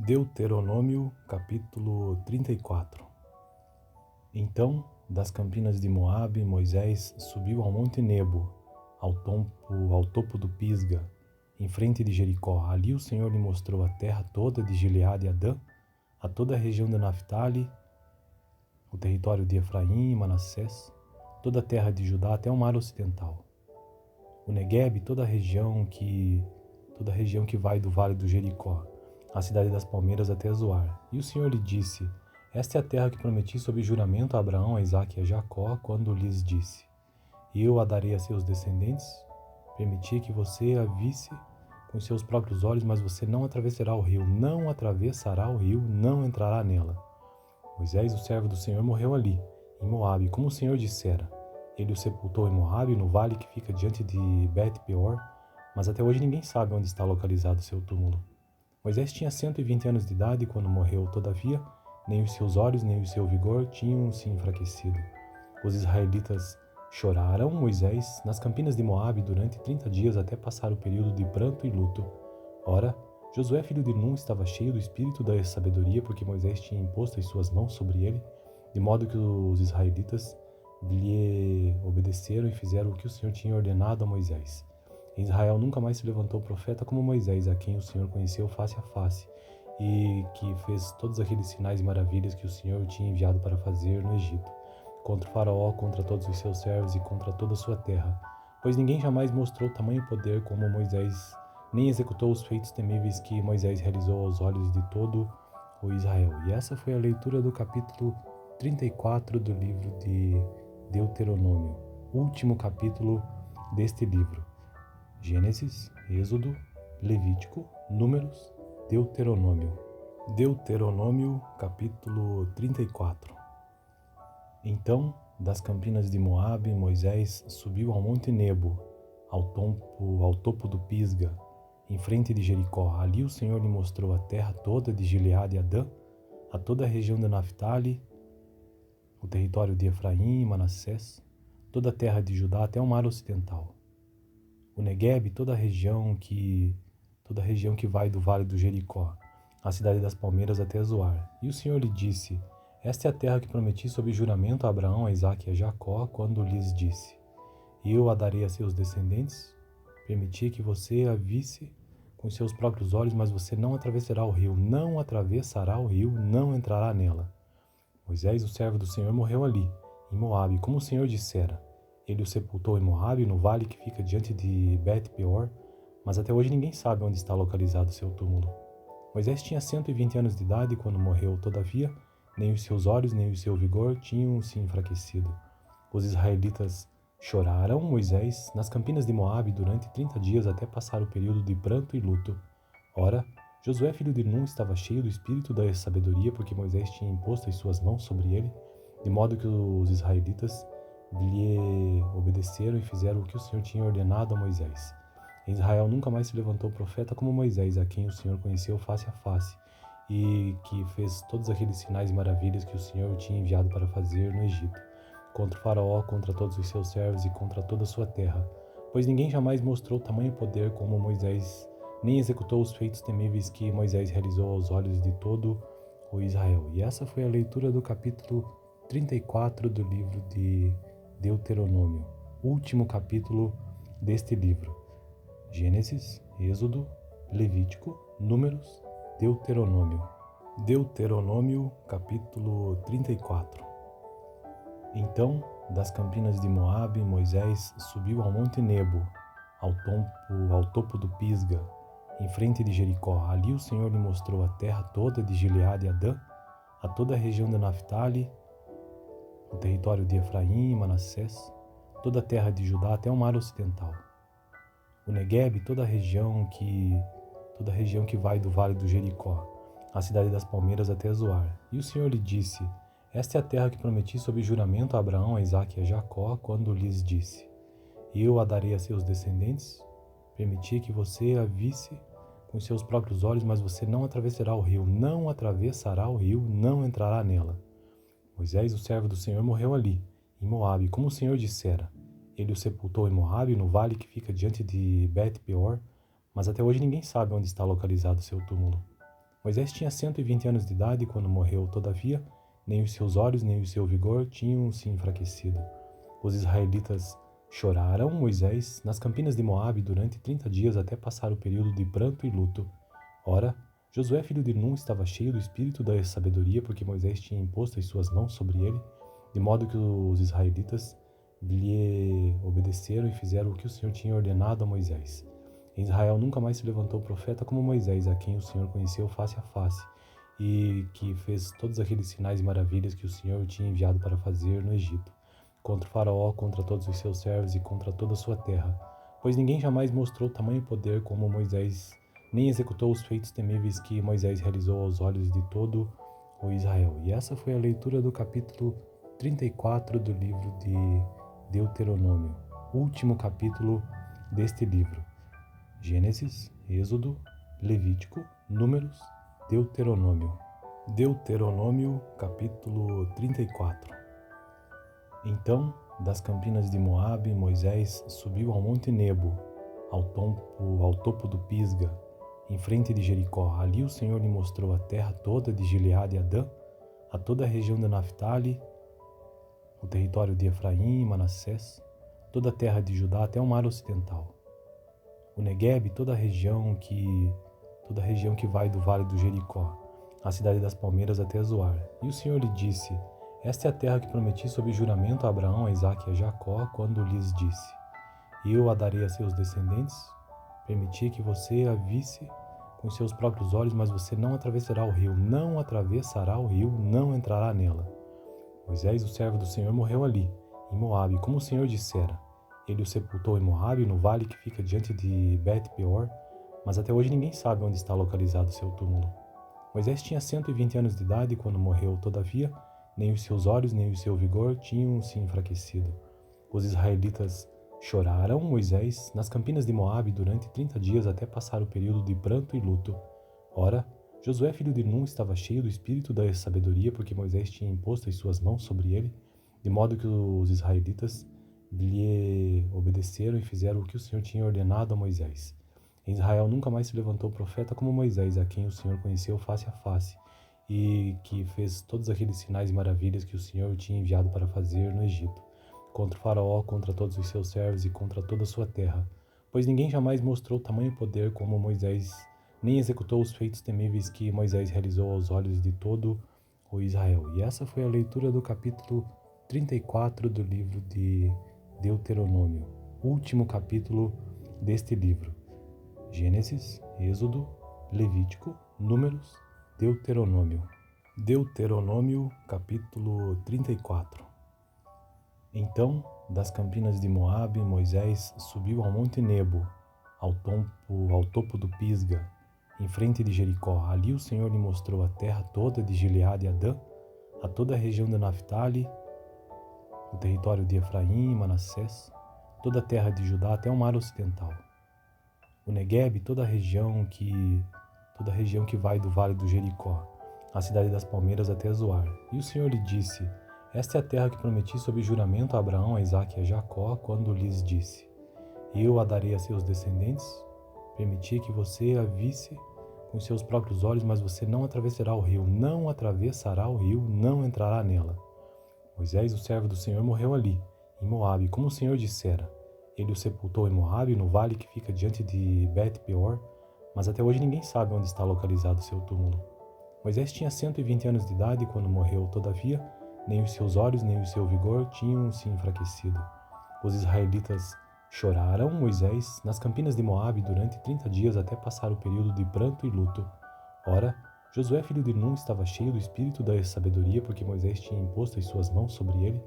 Deuteronômio, capítulo 34. Então, das campinas de Moabe, Moisés subiu ao monte Nebo, ao topo do Pisga, em frente de Jericó. Ali o Senhor lhe mostrou a terra toda de Gileade e Adã, a toda a região de Naftali, o território de Efraim e Manassés, toda a terra de Judá até o mar ocidental, o Neguebe, toda a região que vai do vale do Jericó, a cidade das palmeiras até Zoar. E o Senhor lhe disse: esta é a terra que prometi sob juramento a Abraão, a Isaque e a Jacó, quando lhes disse: eu a darei a seus descendentes. Permiti que você a visse com seus próprios olhos, mas você não atravessará o rio, não atravessará o rio, não entrará nela. Moisés, o servo do Senhor, morreu ali, em Moabe, como o Senhor dissera. Ele o sepultou em Moabe, no vale que fica diante de Bet-peor, mas até hoje ninguém sabe onde está localizado seu túmulo. Moisés tinha 120 anos de idade quando morreu, todavia, nem os seus olhos nem o seu vigor tinham se enfraquecido. Os israelitas choraram Moisés nas campinas de Moabe durante 30 dias até passar o período de pranto e luto. Ora, Josué, filho de Nun, estava cheio do espírito da sabedoria, porque Moisés tinha imposto as suas mãos sobre ele, de modo que os israelitas lhe obedeceram e fizeram o que o Senhor tinha ordenado a Moisés. Em Israel nunca mais se levantou profeta como Moisés, a quem o Senhor conheceu face a face, e que fez todos aqueles sinais e maravilhas que o Senhor tinha enviado para fazer no Egito, contra o faraó, contra todos os seus servos e contra toda a sua terra. Pois ninguém jamais mostrou tamanho poder como Moisés, nem executou os feitos temíveis que Moisés realizou aos olhos de todo o Israel. E essa foi a leitura do capítulo 34 do livro de Deuteronômio, último capítulo deste livro. Gênesis, Êxodo, Levítico, Números, Deuteronômio. Deuteronômio, capítulo 34. Então, das campinas de Moabe, Moisés subiu ao monte Nebo, ao topo do Pisga, em frente de Jericó. Ali o Senhor lhe mostrou a terra toda de Gileade e Adã, a toda a região de Naftali, o território de Efraim e Manassés, toda a terra de Judá até o mar ocidental, o Neguebe, toda a região que vai do vale do Jericó, a cidade das palmeiras até Zoar. E o Senhor lhe disse: esta é a terra que prometi sob juramento a Abraão, a Isaque e a Jacó, quando lhes disse: eu a darei a seus descendentes. Permiti que você a visse com seus próprios olhos, mas você não atravessará o rio, não atravessará o rio, não entrará nela. Moisés, o servo do Senhor, morreu ali, em Moabe, como o Senhor dissera. Ele o sepultou em Moabe, no vale que fica diante de Bet-peor, mas até hoje ninguém sabe onde está localizado seu túmulo. Moisés tinha 120 anos de idade quando morreu, todavia, nem os seus olhos nem o seu vigor tinham se enfraquecido. Os israelitas choraram Moisés nas campinas de Moabe durante 30 dias até passar o período de pranto e luto. Ora, Josué, filho de Nun, estava cheio do espírito da sabedoria, porque Moisés tinha imposto as suas mãos sobre ele, de modo que os israelitas lhe obedeceram e fizeram o que o Senhor tinha ordenado a Moisés. Em Israel nunca mais se levantou profeta como Moisés, a quem o Senhor conheceu face a face, e que fez todos aqueles sinais e maravilhas que o Senhor tinha enviado para fazer no Egito, contra o faraó, contra todos os seus servos e contra toda a sua terra. Pois ninguém jamais mostrou tamanho poder como Moisés, nem executou os feitos temíveis que Moisés realizou aos olhos de todo o Israel. E essa foi a leitura do capítulo 34 do livro de Deuteronômio, último capítulo deste livro. Gênesis, Êxodo, Levítico, Números, Deuteronômio. Deuteronômio, capítulo 34. Então, das campinas de Moabe, Moisés subiu ao monte Nebo, ao topo do Pisga, em frente de Jericó. Ali o Senhor lhe mostrou a terra toda de Gileade e Adã, a toda a região de Naftali, o território de Efraim e Manassés, toda a terra de Judá até o mar ocidental, o Neguebe, toda a região que vai do vale do Jericó, a cidade das palmeiras até Zoar. E o Senhor lhe disse: esta é a terra que prometi sob juramento a Abraão, a Isaque e a Jacó, quando lhes disse: eu a darei a seus descendentes. Permiti que você a visse com seus próprios olhos, mas você não atravessará o rio, não atravessará o rio, não entrará nela. Moisés, o servo do Senhor, morreu ali, em Moabe, como o Senhor dissera. Ele o sepultou em Moabe, no vale que fica diante de Bet-peor, mas até hoje ninguém sabe onde está localizado seu túmulo. Moisés tinha 120 anos de idade quando morreu, todavia, nem os seus olhos nem o seu vigor tinham se enfraquecido. Os israelitas choraram Moisés nas campinas de Moabe durante 30 dias até passar o período de pranto e luto. Ora, Josué, filho de Nun, estava cheio do espírito da sabedoria, porque Moisés tinha imposto as suas mãos sobre ele, de modo que os israelitas lhe obedeceram e fizeram o que o Senhor tinha ordenado a Moisés. Em Israel nunca mais se levantou profeta como Moisés, a quem o Senhor conheceu face a face, e que fez todos aqueles sinais e maravilhas que o Senhor tinha enviado para fazer no Egito, contra o faraó, contra todos os seus servos e contra toda a sua terra. Pois ninguém jamais mostrou tamanho poder como Moisés, nem executou os feitos temíveis que Moisés realizou aos olhos de todo o Israel. E essa foi a leitura do capítulo 34 do livro de Deuteronômio, último capítulo deste livro. Gênesis, Êxodo, Levítico, Números, Deuteronômio. Deuteronômio, capítulo 34. Então, das campinas de Moabe, Moisés subiu ao monte Nebo, ao topo do Pisga, em frente de Jericó. Ali o Senhor lhe mostrou a terra toda de Gileade e Adã, a toda a região de Naftali, o território de Efraim e Manassés, toda a terra de Judá até o mar ocidental. O Negueb, toda a região que vai do vale do Jericó, a cidade das palmeiras até Zoar. E o Senhor lhe disse: esta é a terra que prometi sob juramento a Abraão, a Isaque e a Jacó, quando lhes disse: eu a darei a seus descendentes. Permiti que você a visse com seus próprios olhos, mas você não atravessará o rio, não atravessará o rio, não entrará nela. Moisés, o servo do Senhor, morreu ali, em Moabe, como o Senhor dissera. Ele o sepultou em Moabe, no vale que fica diante de Bet-peor, mas até hoje ninguém sabe onde está localizado seu túmulo. Moisés tinha 120 anos de idade quando morreu, todavia, nem os seus olhos nem o seu vigor tinham se enfraquecido. Os israelitas choraram Moisés nas campinas de Moabe durante 30 dias até passar o período de pranto e luto. Ora, Josué, filho de Nun, estava cheio do espírito da sabedoria, porque Moisés tinha imposto as suas mãos sobre ele, de modo que os israelitas lhe obedeceram e fizeram o que o Senhor tinha ordenado a Moisés. Em Israel nunca mais se levantou profeta como Moisés, a quem o Senhor conheceu face a face, e que fez todos aqueles sinais e maravilhas que o Senhor tinha enviado para fazer no Egito, contra o faraó, contra todos os seus servos e contra toda a sua terra. Pois ninguém jamais mostrou tamanho poder como Moisés, nem executou os feitos temíveis que Moisés realizou aos olhos de todo o Israel. E essa foi a leitura do capítulo 34 do livro de Deuteronômio, último capítulo deste livro. Gênesis, Êxodo, Levítico, Números, Deuteronômio. Deuteronômio, capítulo 34. Então, das campinas de Moabe, Moisés subiu ao monte Nebo, ao topo do Pisga, em frente de Jericó. Ali o Senhor lhe mostrou a terra toda de Gileade e Adã, a toda a região de Naftali, o território de Efraim e Manassés, toda a terra de Judá até o mar ocidental. O Negueb, toda a região que vai do vale do Jericó, a cidade das palmeiras até Zoar. E o Senhor lhe disse: esta é a terra que prometi sob juramento a Abraão, a Isaque e a Jacó, quando lhes disse: eu a darei a seus descendentes. Permiti que você a visse com seus próprios olhos, mas você não atravessará o rio, não atravessará o rio, não entrará nela. Moisés, o servo do Senhor, morreu ali, em Moabe, como o Senhor dissera. Ele o sepultou em Moabe, no vale que fica diante de Bet-peor, mas até hoje ninguém sabe onde está localizado seu túmulo. Moisés tinha 120 anos de idade quando morreu, todavia, nem os seus olhos nem o seu vigor tinham se enfraquecido. Os israelitas choraram Moisés nas campinas de Moabe durante 30 dias até passar o período de pranto e luto. Ora, Josué, filho de Nun, estava cheio do espírito da sabedoria, porque Moisés tinha imposto as suas mãos sobre ele,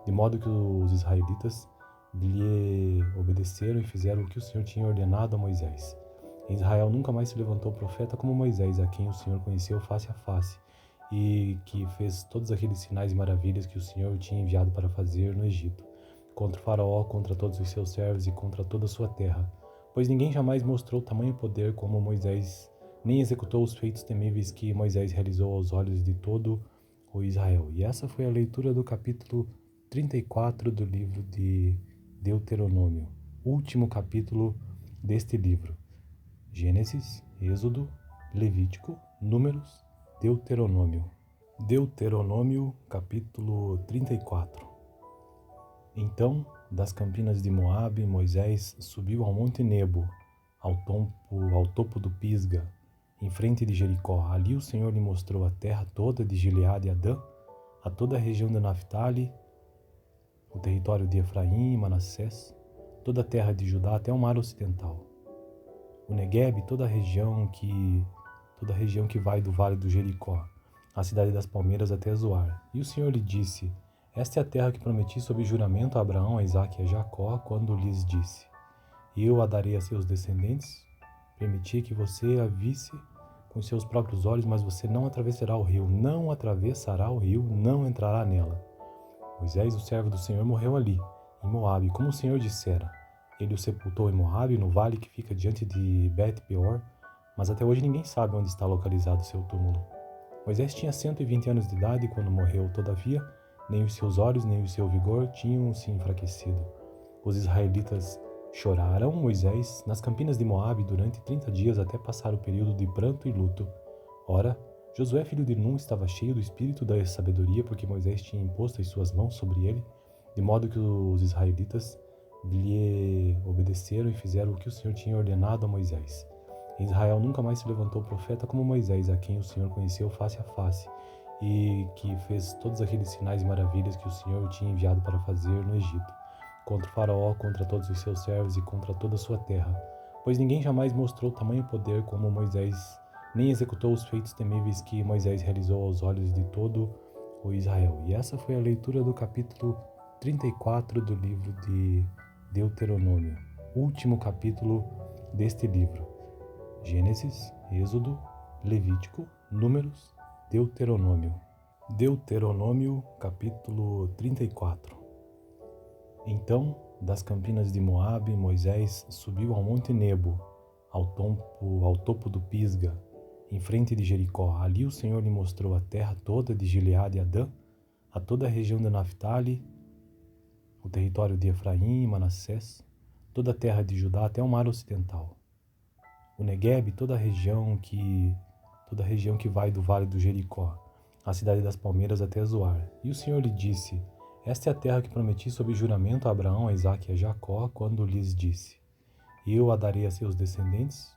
de modo que os israelitas lhe obedeceram e fizeram o que o Senhor tinha ordenado a Moisés. Em Israel nunca mais se levantou profeta como Moisés, a quem o Senhor conheceu face a face, e que fez todos aqueles sinais e maravilhas que o Senhor tinha enviado para fazer no Egito, contra o faraó, contra todos os seus servos e contra toda a sua terra. Pois ninguém jamais mostrou tamanho poder como Moisés, nem executou os feitos temíveis que Moisés realizou aos olhos de todo o Israel. E essa foi a leitura do capítulo 34 do livro de Deuteronômio, último capítulo deste livro. Gênesis, Êxodo, Levítico, Números, Deuteronômio. Deuteronômio, capítulo 34. Então, das campinas de Moabe, Moisés subiu ao monte Nebo, ao topo do Pisga, em frente de Jericó. Ali o Senhor lhe mostrou a terra toda de Gileade e Adã, a toda a região de Naphtali, o território de Efraim e Manassés, toda a terra de Judá até o mar ocidental, o Neguebe, toda a região que vai do vale do Jericó, a cidade das palmeiras até Zoar. E o Senhor lhe disse: esta é a terra que prometi sob juramento a Abraão, a Isaque e a Jacó, quando lhes disse: eu a darei a seus descendentes. Permiti que você a visse com seus próprios olhos, mas você não atravessará o rio, não atravessará o rio, não entrará nela. Moisés, o servo do Senhor, morreu ali, em Moabe, como o Senhor dissera. Ele o sepultou em Moabe, no vale que fica diante de Bet-peor, mas até hoje ninguém sabe onde está localizado seu túmulo. Moisés tinha 120 anos de idade quando morreu, todavia, nem os seus olhos nem o seu vigor tinham se enfraquecido. Os israelitas choraram Moisés nas campinas de Moabe durante 30 dias até passar o período de pranto e luto. Ora, Josué, filho de Nun, estava cheio do espírito da sabedoria, porque Moisés tinha imposto as suas mãos sobre ele, de modo que os israelitas lhe obedeceram e fizeram o que o Senhor tinha ordenado a Moisés. Em Israel nunca mais se levantou profeta como Moisés, a quem o Senhor conheceu face a face, e que fez todos aqueles sinais e maravilhas que o Senhor tinha enviado para fazer no Egito, contra o faraó, contra todos os seus servos e contra toda a sua terra. Pois ninguém jamais mostrou tamanho poder como Moisés, nem executou os feitos temíveis que Moisés realizou aos olhos de todo o Israel. E essa foi a leitura do capítulo 34 do livro de Deuteronômio, último capítulo deste livro. Gênesis, Êxodo, Levítico, Números, Deuteronômio. Deuteronômio, capítulo 34. Então, das campinas de Moabe, Moisés subiu ao monte Nebo, ao topo do Pisga, em frente de Jericó. Ali o Senhor lhe mostrou a terra toda de Gileade e Adã, a toda a região de Naphtali, o território de Efraim e Manassés, toda a terra de Judá até o mar ocidental, o Neguebe, toda a região que vai do vale do Jericó, a cidade das palmeiras até Zoar. E o Senhor lhe disse: esta é a terra que prometi sob juramento a Abraão, a Isaque e a Jacó, quando lhes disse: eu a darei a seus descendentes.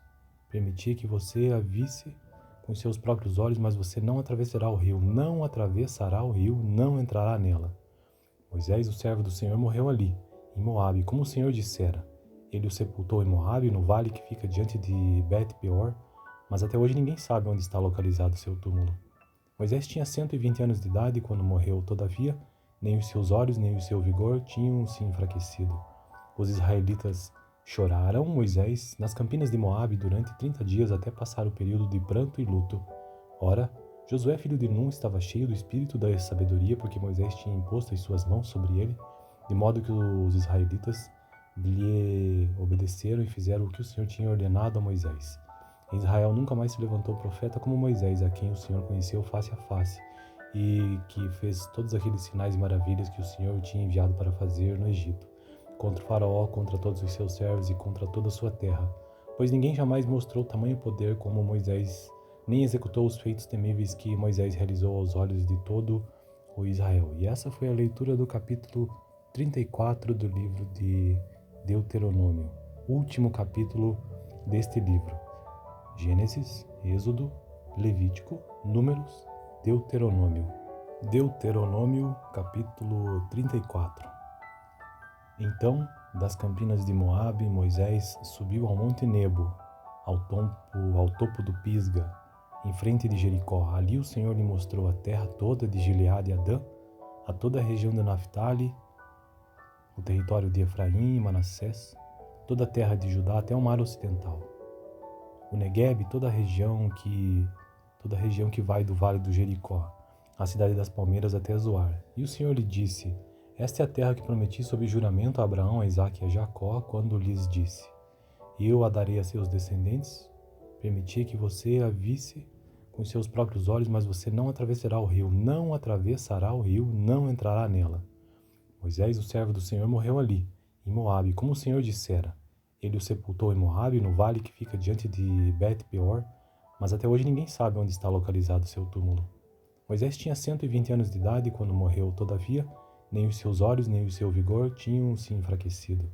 Permiti que você a visse com seus próprios olhos, mas você não atravessará o rio, não atravessará o rio, não entrará nela. Moisés, o servo do Senhor, morreu ali, em Moabe, como o Senhor dissera. Ele o sepultou em Moabe, no vale que fica diante de Bet-peor, mas até hoje ninguém sabe onde está localizado seu túmulo. Moisés tinha 120 anos de idade quando morreu, todavia, nem os seus olhos nem o seu vigor tinham se enfraquecido. Os israelitas choraram Moisés nas campinas de Moabe durante 30 dias até passar o período de pranto e luto. Ora, Josué, filho de Nun, estava cheio do espírito da sabedoria, porque Moisés tinha imposto as suas mãos sobre ele, de modo que os israelitas lhe obedeceram e fizeram o que o Senhor tinha ordenado a Moisés. Em Israel nunca mais se levantou profeta como Moisés, a quem o Senhor conheceu face a face, e que fez todos aqueles sinais e maravilhas que o Senhor tinha enviado para fazer no Egito, contra o faraó, contra todos os seus servos e contra toda a sua terra. Pois ninguém jamais mostrou tamanho poder como Moisés, nem executou os feitos temíveis que Moisés realizou aos olhos de todo o Israel. E essa foi a leitura do capítulo 34 do livro de Deuteronômio, último capítulo deste livro. Gênesis, Êxodo, Levítico, Números, Deuteronômio. Deuteronômio, capítulo 34. Então, das campinas de Moabe, Moisés subiu ao monte Nebo, ao topo do Pisga, em frente de Jericó. Ali o Senhor lhe mostrou a terra toda de Gileade e Adã, a toda a região de Naphtali, o território de Efraim e Manassés, toda a terra de Judá até o mar ocidental, o Neguebe, toda a região que vai do vale do Jericó, a cidade das palmeiras até Zoar. E o Senhor lhe disse: esta é a terra que prometi sob juramento a Abraão, a Isaque e a Jacó, quando lhes disse: eu a darei a seus descendentes. Permiti que você a visse com seus próprios olhos, mas você não atravessará o rio, não atravessará o rio, não entrará nela. Moisés, o servo do Senhor, morreu ali, em Moabe, como o Senhor dissera. Ele o sepultou em Moabe, no vale que fica diante de Bet-peor, mas até hoje ninguém sabe onde está localizado seu túmulo. Moisés tinha 120 anos de idade quando morreu, todavia, nem os seus olhos nem o seu vigor tinham se enfraquecido.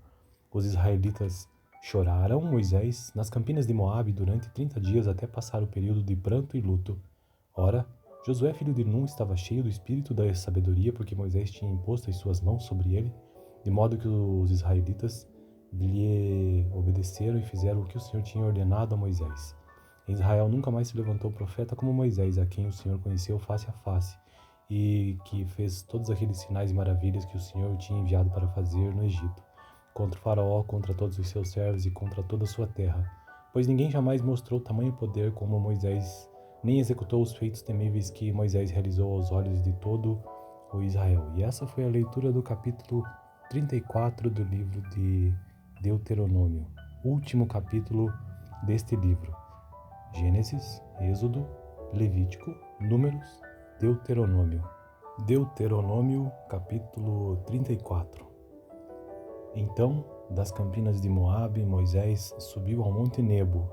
Os israelitas choraram Moisés nas campinas de Moabe durante 30 dias até passar o período de pranto e luto. Ora, Josué, filho de Nun, estava cheio do espírito da sabedoria, porque Moisés tinha imposto as suas mãos sobre ele, de modo que os israelitas lhe obedeceram e fizeram o que o Senhor tinha ordenado a Moisés. Em Israel nunca mais se levantou profeta como Moisés, a quem o Senhor conheceu face a face, e que fez todos aqueles sinais e maravilhas que o Senhor tinha enviado para fazer no Egito, contra o faraó, contra todos os seus servos e contra toda a sua terra. Pois ninguém jamais mostrou tamanho poder como Moisés, nem executou os feitos temíveis que Moisés realizou aos olhos de todo o Israel. E essa foi a leitura do capítulo 34 do livro de Deuteronômio, último capítulo deste livro. Gênesis, Êxodo, Levítico, Números, Deuteronômio. Deuteronômio, capítulo 34. Então, das campinas de Moabe, Moisés subiu ao monte Nebo,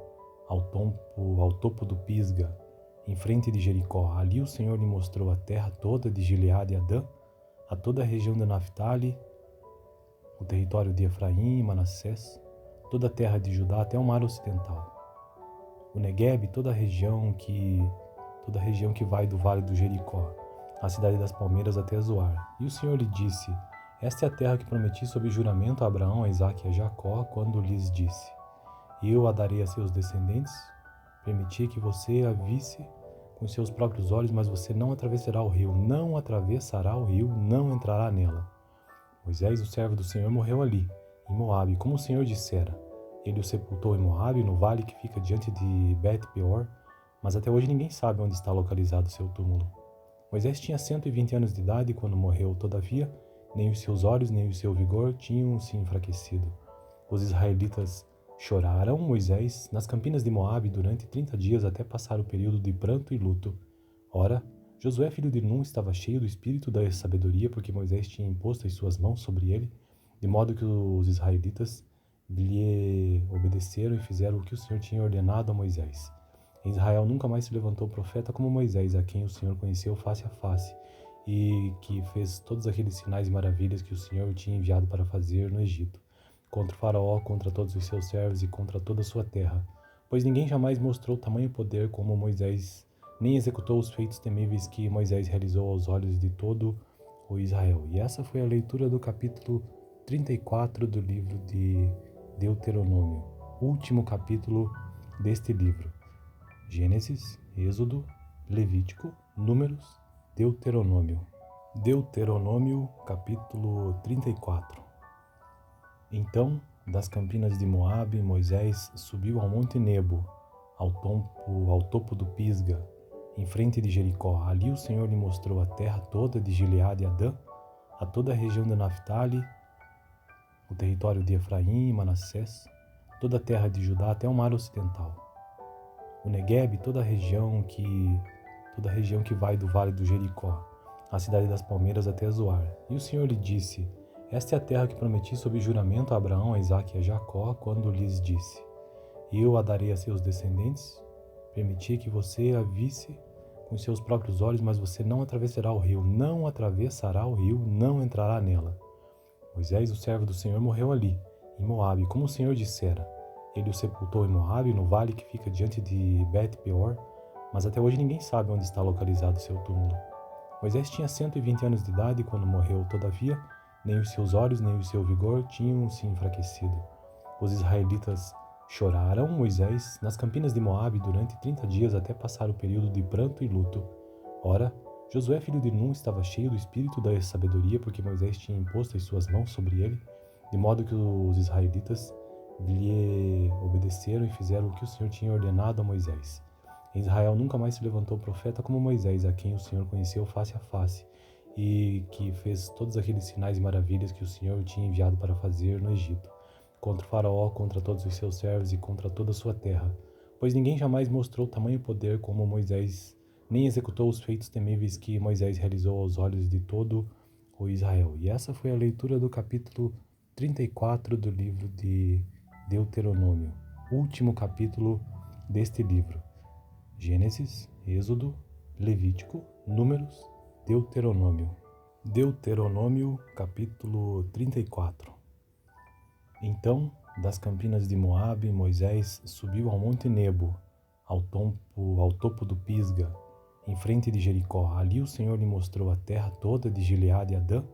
ao topo do Pisga, em frente de Jericó. Ali o Senhor lhe mostrou a terra toda de Gileade e Adã, a toda a região de Naftali, o território de Efraim e Manassés, toda a terra de Judá até o mar ocidental. O Negueb, toda a região que vai do vale do Jericó, a cidade das palmeiras até Zoar. E o Senhor lhe disse: esta é a terra que prometi sob juramento a Abraão, a Isaque e a Jacó, quando lhes disse: eu a darei a seus descendentes. Permiti que você a visse com seus próprios olhos, mas você não atravessará o rio, não atravessará o rio, não entrará nela. Moisés, o servo do Senhor, morreu ali, em Moabe, como o Senhor dissera. Ele o sepultou em Moabe, no vale que fica diante de Bet-peor, mas até hoje ninguém sabe onde está localizado seu túmulo. Moisés tinha 120 anos de idade quando morreu, todavia, nem os seus olhos nem o seu vigor tinham se enfraquecido. Os israelitas choraram Moisés nas campinas de Moabe durante 30 dias até passar o período de pranto e luto. Ora, Josué, filho de Nun, estava cheio do espírito da sabedoria, porque Moisés tinha imposto as suas mãos sobre ele, de modo que os israelitas lhe obedeceram e fizeram o que o Senhor tinha ordenado a Moisés. Em Israel nunca mais se levantou profeta como Moisés, a quem o Senhor conheceu face a face, e que fez todos aqueles sinais e maravilhas que o Senhor tinha enviado para fazer no Egito, contra o faraó, contra todos os seus servos e contra toda a sua terra. Pois ninguém jamais mostrou tamanho poder como Moisés, nem executou os feitos temíveis que Moisés realizou aos olhos de todo o Israel. E essa foi a leitura do capítulo 34 do livro de Deuteronômio, último capítulo deste livro. Gênesis, Êxodo, Levítico, Números, Deuteronômio. Deuteronômio, capítulo 34. Então, das campinas de Moabe, Moisés subiu ao monte Nebo, ao topo do Pisga, em frente de Jericó. Ali o Senhor lhe mostrou a terra toda de Gileade e Adã, a toda a região de Naftali, o território de Efraim e Manassés, toda a terra de Judá até o mar ocidental. O Negueb, toda a região que vai do vale do Jericó, a cidade das palmeiras até Zoar. E o Senhor lhe disse: esta é a terra que prometi sob juramento a Abraão, a Isaque e a Jacó, quando lhes disse: eu a darei a seus descendentes. Permiti que você a visse com seus próprios olhos, mas você não atravessará o rio, não atravessará o rio, não entrará nela. Moisés, o servo do Senhor, morreu ali, em Moabe, como o Senhor dissera. Ele o sepultou em Moabe, no vale que fica diante de Bet-peor, mas até hoje ninguém sabe onde está localizado seu túmulo. Moisés tinha 120 anos de idade quando morreu, todavia, nem os seus olhos nem o seu vigor tinham se enfraquecido. Os israelitas choraram Moisés nas campinas de Moabe durante 30 dias até passar o período de pranto e luto. Ora, Josué, filho de Nun, estava cheio do espírito da sabedoria, porque Moisés tinha imposto as suas mãos sobre ele, de modo que os israelitas lhe obedeceram e fizeram o que o Senhor tinha ordenado a Moisés. Em Israel nunca mais se levantou profeta como Moisés, a quem o Senhor conheceu face a face, e que fez todos aqueles sinais e maravilhas que o Senhor tinha enviado para fazer no Egito, contra o faraó, contra todos os seus servos e contra toda a sua terra. Pois ninguém jamais mostrou tamanho poder como Moisés, nem executou os feitos temíveis que Moisés realizou aos olhos de todo o Israel. E essa foi a leitura do capítulo 34 do livro de Deuteronômio, último capítulo deste livro. Gênesis, Êxodo, Levítico, Números, Deuteronômio. Deuteronômio, capítulo 34. Então, das campinas de Moabe, Moisés subiu ao monte Nebo, ao topo do Pisga, em frente de Jericó. Ali o Senhor lhe mostrou a terra toda de Gileade e Adã,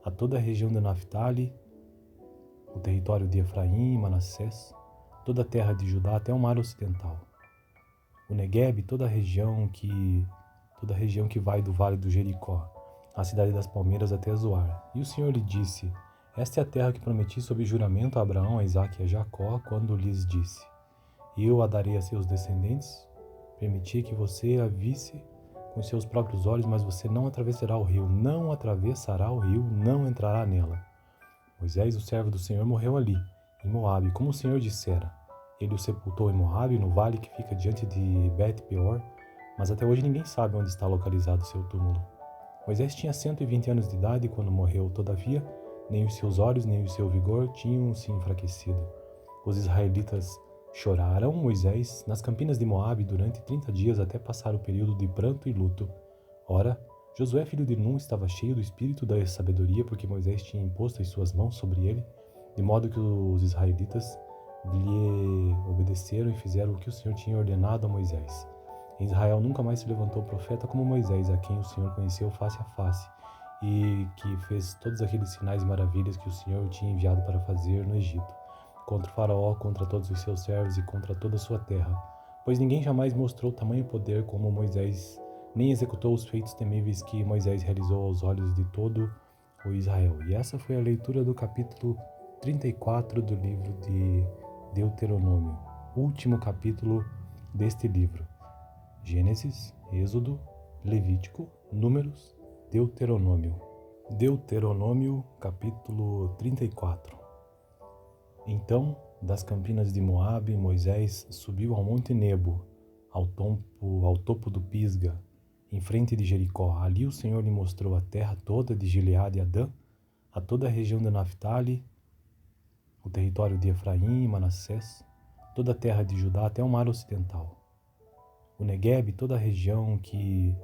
a toda a região de Naphtali, o território de Efraim e Manassés, toda a terra de Judá até o mar ocidental. O Negueb, toda a região que vai do vale do Jericó, a cidade das palmeiras até Zoar. E o Senhor lhe disse: esta é a terra que prometi sob juramento a Abraão, a Isaque e a Jacó, quando lhes disse: eu a darei a seus descendentes. Permiti que você a visse com seus próprios olhos, mas você não atravessará o rio, não atravessará o rio, não entrará nela. Moisés, o servo do Senhor, morreu ali, em Moabe, como o Senhor dissera. Ele o sepultou em Moabe, no vale que fica diante de Bet-peor, mas até hoje ninguém sabe onde está localizado seu túmulo. Moisés tinha 120 anos de idade quando morreu, todavia, nem os seus olhos nem o seu vigor tinham se enfraquecido. Os israelitas choraram Moisés nas campinas de Moabe durante 30 dias até passar o período de pranto e luto. Ora, Josué, filho de Nun, estava cheio do espírito da sabedoria, porque Moisés tinha imposto as suas mãos sobre ele, de modo que os israelitas lhe obedeceram e fizeram o que o Senhor tinha ordenado a Moisés. Em Israel nunca mais se levantou profeta como Moisés, a quem o Senhor conheceu face a face, e que fez todos aqueles sinais e maravilhas que o Senhor tinha enviado para fazer no Egito, contra o faraó, contra todos os seus servos e contra toda a sua terra. Pois ninguém jamais mostrou tamanho poder como Moisés, nem executou os feitos temíveis que Moisés realizou aos olhos de todo o Israel. E essa foi a leitura do capítulo 34 do livro de Deuteronômio, último capítulo deste livro. Gênesis, Êxodo, Levítico, Números, Deuteronômio. Deuteronômio, capítulo 34. Então, das campinas de Moabe, Moisés subiu ao monte Nebo, ao topo do Pisga, em frente de Jericó. Ali o Senhor lhe mostrou a terra toda de Gileade e Adã, a toda a região de Naphtali, o território de Efraim e Manassés, toda a terra de Judá até o mar ocidental. O Negueb, toda a região que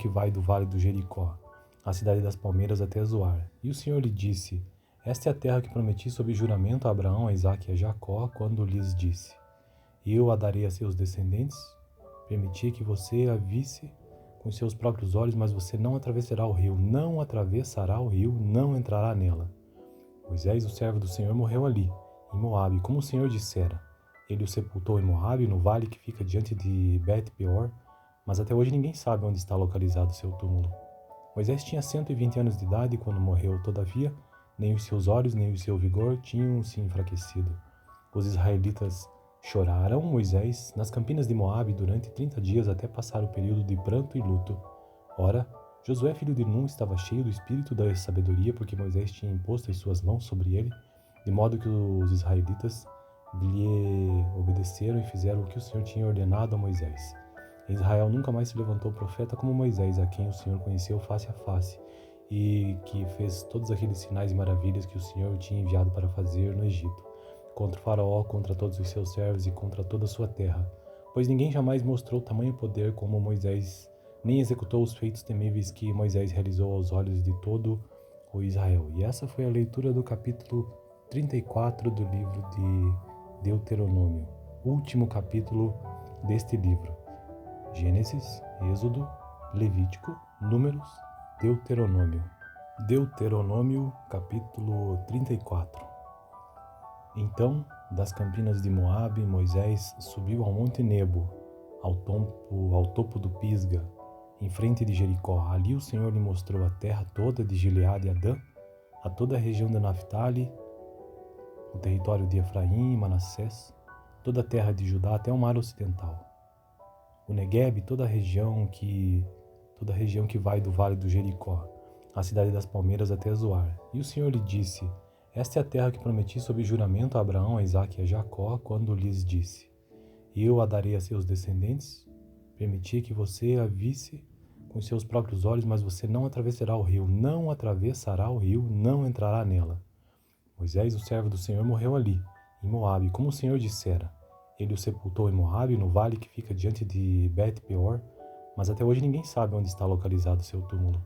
vai do vale do Jericó, a cidade das palmeiras até Zoar. E o Senhor lhe disse: esta é a terra que prometi sob juramento a Abraão, a Isaque e a Jacó, quando lhes disse: eu a darei a seus descendentes. Permiti que você a visse com seus próprios olhos, mas você não atravessará o rio, não atravessará o rio, não entrará nela. Moisés, o servo do Senhor, morreu ali, em Moabe, como o Senhor dissera. Ele o sepultou em Moabe, no vale que fica diante de Bet-peor, mas até hoje ninguém sabe onde está localizado seu túmulo. Moisés tinha 120 anos de idade quando morreu, todavia, nem os seus olhos nem o seu vigor tinham se enfraquecido. Os israelitas choraram Moisés nas campinas de Moabe durante 30 dias até passar o período de pranto e luto. Ora, Josué, filho de Nun, estava cheio do espírito da sabedoria, porque Moisés tinha imposto as suas mãos sobre ele, de modo que os israelitas lhe obedeceram e fizeram o que o Senhor tinha ordenado a Moisés. Em Israel nunca mais se levantou profeta como Moisés, a quem o Senhor conheceu face a face, e que fez todos aqueles sinais e maravilhas que o Senhor tinha enviado para fazer no Egito, contra o faraó, contra todos os seus servos e contra toda a sua terra. Pois ninguém jamais mostrou tamanho poder como Moisés, nem executou os feitos temíveis que Moisés realizou aos olhos de todo o Israel. E essa foi a leitura do capítulo 34 do livro de Deuteronômio, último capítulo deste livro. Gênesis, Êxodo, Levítico, Números, Deuteronômio. Deuteronômio, capítulo 34. Então, das campinas de Moabe, Moisés subiu ao monte Nebo, ao topo do Pisga, em frente de Jericó. Ali o Senhor lhe mostrou a terra toda de Gileade e Adã, a toda a região de Naphtali, o território de Efraim e Manassés, toda a terra de Judá até o mar ocidental. O Negueb, toda a região que vai do vale do Jericó, a cidade das palmeiras até Zoar. E o Senhor lhe disse: esta é a terra que prometi sob juramento a Abraão, a Isaque e a Jacó, quando lhes disse: eu a darei a seus descendentes. Permiti que você a visse com seus próprios olhos, mas você não atravessará o rio, não atravessará o rio, não entrará nela. Moisés, o servo do Senhor, morreu ali, em Moabe, como o Senhor dissera. Ele o sepultou em Moabe, no vale que fica diante de Bet-peor, mas até hoje ninguém sabe onde está localizado seu túmulo.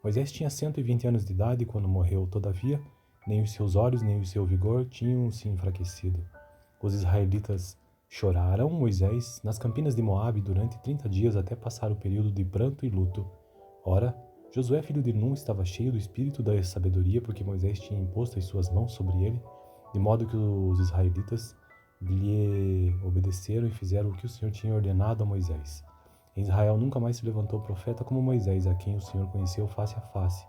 Moisés tinha 120 anos de idade quando morreu, todavia, nem os seus olhos nem o seu vigor tinham se enfraquecido. Os israelitas choraram Moisés nas campinas de Moabe durante 30 dias até passar o período de pranto e luto. Ora, Josué, filho de Nun, estava cheio do espírito da sabedoria, porque Moisés tinha imposto as suas mãos sobre ele, de modo que os israelitas lhe obedeceram e fizeram o que o Senhor tinha ordenado a Moisés. Em Israel nunca mais se levantou profeta como Moisés, a quem o Senhor conheceu face a face,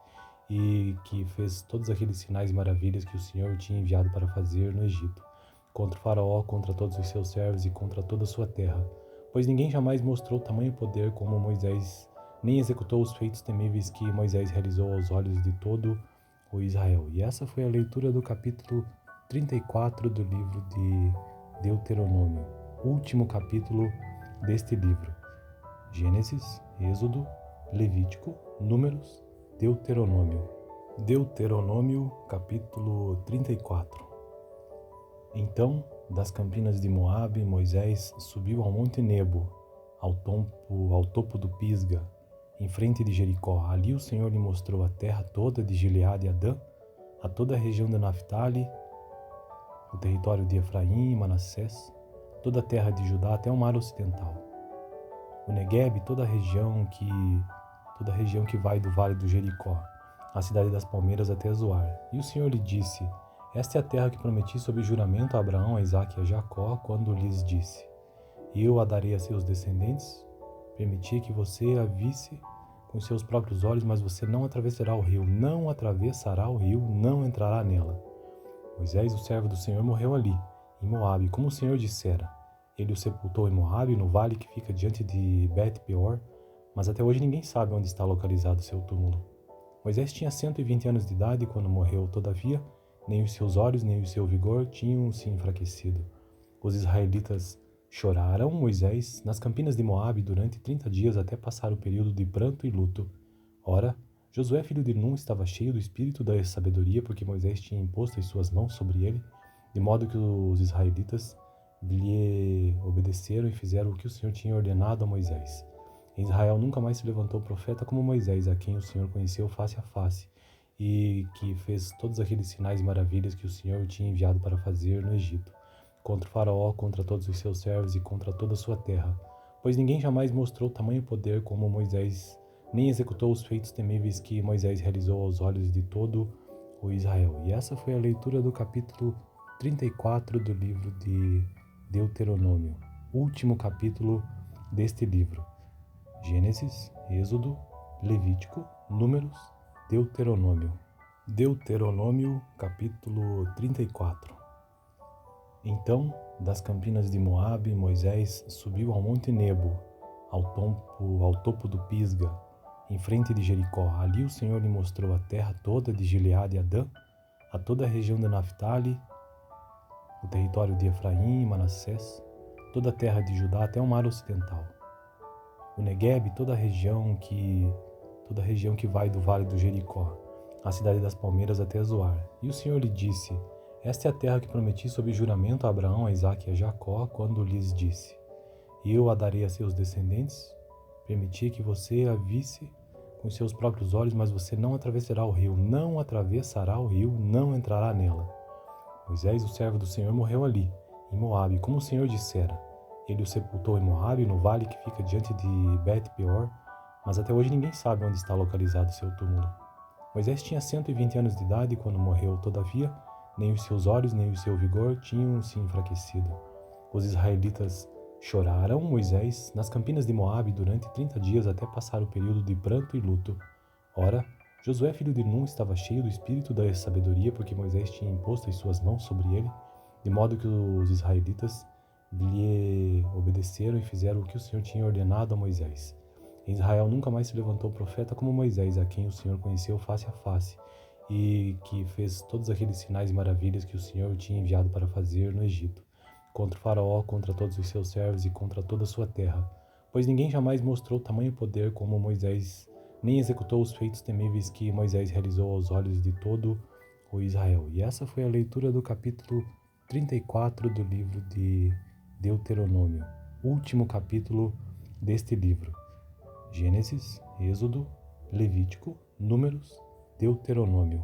e que fez todos aqueles sinais e maravilhas que o Senhor tinha enviado para fazer no Egito, contra o faraó, contra todos os seus servos e contra toda a sua terra. Pois ninguém jamais mostrou tamanho poder como Moisés, nem executou os feitos temíveis que Moisés realizou aos olhos de todo o Israel. E essa foi a leitura do capítulo 34 do livro de Deuteronômio, último capítulo deste livro. Gênesis, Êxodo, Levítico, Números, Deuteronômio. Deuteronômio, capítulo 34. Então, das campinas de Moabe, Moisés subiu ao monte Nebo, ao topo do Pisga, em frente de Jericó. Ali o Senhor lhe mostrou a terra toda de Gileade e Adã, a toda a região de Naftali, o território de Efraim e Manassés, toda a terra de Judá até o mar ocidental. O Negueb, toda a região que vai do vale do Jericó, a cidade das palmeiras até Zoar. E o Senhor lhe disse: esta é a terra que prometi sob juramento a Abraão, a Isaque e a Jacó, quando lhes disse: eu a darei a seus descendentes. Permiti que você a visse com seus próprios olhos, mas você não atravessará o rio, não atravessará o rio, não entrará nela. Moisés, o servo do Senhor, morreu ali, em Moabe, como o Senhor dissera. Ele o sepultou em Moabe, no vale que fica diante de Bet-peor, mas até hoje ninguém sabe onde está localizado seu túmulo. Moisés tinha 120 anos de idade quando morreu, todavia, nem os seus olhos nem o seu vigor tinham se enfraquecido. Os israelitas choraram Moisés nas campinas de Moabe durante 30 dias até passar o período de pranto e luto. Ora, Josué, filho de Nun, estava cheio do espírito da sabedoria, porque Moisés tinha imposto as suas mãos sobre ele, de modo que os israelitas lhe obedeceram e fizeram o que o Senhor tinha ordenado a Moisés. Em Israel nunca mais se levantou profeta como Moisés, a quem o Senhor conheceu face a face, e que fez todos aqueles sinais e maravilhas que o Senhor tinha enviado para fazer no Egito, contra o faraó, contra todos os seus servos e contra toda a sua terra. Pois ninguém jamais mostrou tamanho poder como Moisés, nem executou os feitos temíveis que Moisés realizou aos olhos de todo o Israel. E essa foi a leitura do capítulo 34 do livro de Deuteronômio, último capítulo deste livro. Gênesis, Êxodo, Levítico, Números, Deuteronômio. Deuteronômio, capítulo 34. Então, das campinas de Moabe, Moisés subiu ao monte Nebo, ao topo do Pisga, em frente de Jericó. Ali o Senhor lhe mostrou a terra toda de Gileade e Adã, a toda a região de Naftali, o território de Efraim e Manassés, toda a terra de Judá até o mar ocidental. O Negueb, toda a região que vai do vale do Jericó, a cidade das palmeiras até Zoar. E o Senhor lhe disse: esta é a terra que prometi sob juramento a Abraão, a Isaque e a Jacó, quando lhes disse: eu a darei a seus descendentes. Permiti que você a visse com seus próprios olhos, mas você não atravessará o rio, não atravessará o rio, não entrará nela. Moisés, o servo do Senhor, morreu ali, em Moabe, como o Senhor dissera. Ele o sepultou em Moabe, no vale que fica diante de Bet-peor, mas até hoje ninguém sabe onde está localizado seu túmulo. Moisés tinha 120 anos de idade quando morreu, todavia, nem os seus olhos nem o seu vigor tinham se enfraquecido. Os israelitas choraram Moisés nas campinas de Moabe durante 30 dias até passar o período de pranto e luto. Ora, Josué, filho de Nun, estava cheio do espírito da sabedoria, porque Moisés tinha imposto as suas mãos sobre ele, de modo que os israelitas lhe obedeceram e fizeram o que o Senhor tinha ordenado a Moisés. Em Israel nunca mais se levantou profeta como Moisés, a quem o Senhor conheceu face a face, e que fez todos aqueles sinais e maravilhas que o Senhor tinha enviado para fazer no Egito, contra o faraó, contra todos os seus servos e contra toda a sua terra. Pois ninguém jamais mostrou tamanho poder como Moisés, nem executou os feitos temíveis que Moisés realizou aos olhos de todo o Israel. E essa foi a leitura do capítulo 34 do livro de Deuteronômio, último capítulo deste livro. Gênesis, Êxodo, Levítico, Números, Deuteronômio.